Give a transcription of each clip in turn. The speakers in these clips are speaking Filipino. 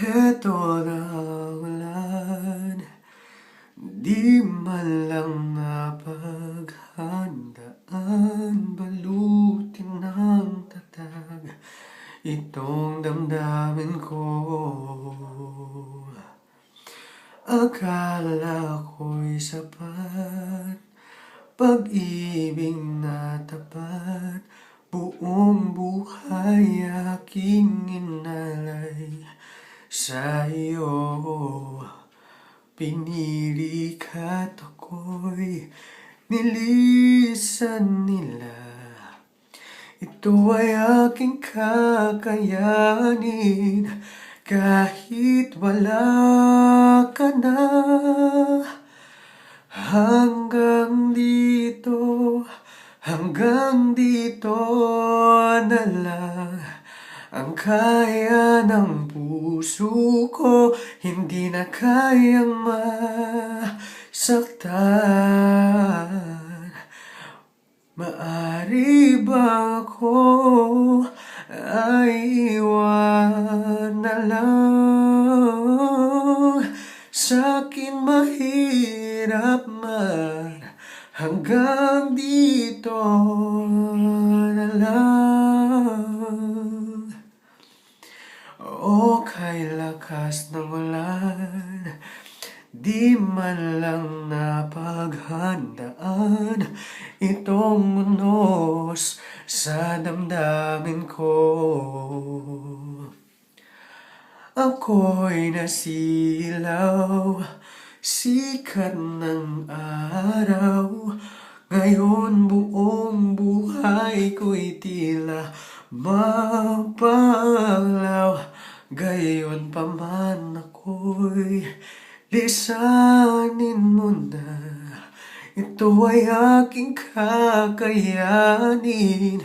Heto na ulan, di man lang napaghandaan, balutin ng tatag itong damdamin ko. Akala ko'y sapat, pag-ibig na tapat, buong buhay aking inalay sa iyo. Pinili ka't ako'y nilisan nila. Ito ay aking kakayanin kahit wala ka na. Hanggang dito na lang ang kaya ng puso ko, hindi na kayang masaktan. Maari ba ako ay iwan na lang? Sa'kin mahirap man, hanggang dito na lang. O kay lakas ng ulan, di man lang napaghandaan itong unos sa damdamin ko. Ako'y nasilaw, sikat ng araw. Ngayon buong buhay ko'y tila mapaglaw. Gayon pa man ako'y lisanin mo na. Ito ay aking kakayanin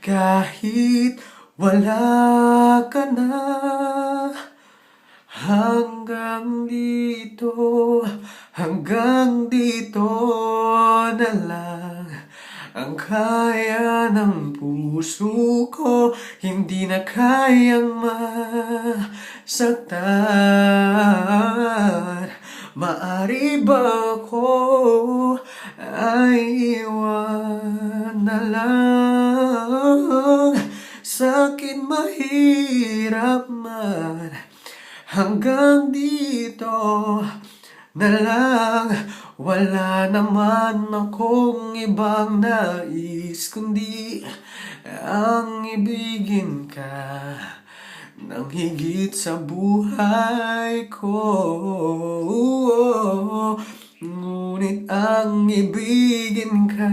kahit wala ka na. Hanggang dito na lang ang kaya ng puso ko, hindi na kayang masaktan. Maari ba ako ay iwan na lang? Sa'kin mahirap man, hanggang dito na lang. Wala naman akong ibang nais kundi ang ibigin ka nang higit sa buhay ko. Ngunit ang ibigin ka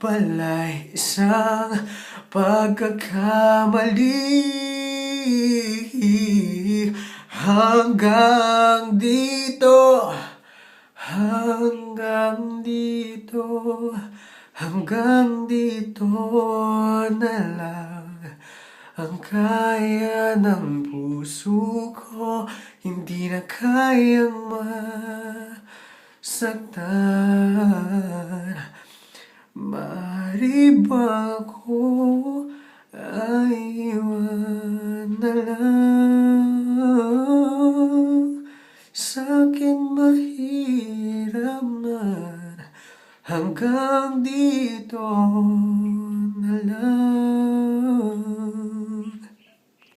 pala'y isang pagkakamali. Hanggang dito na lang ang kaya ng puso ko, hindi na kayang masaktan. Maari ba ako ay iwan na lang? Sa'kin mahirap man, hanggang dito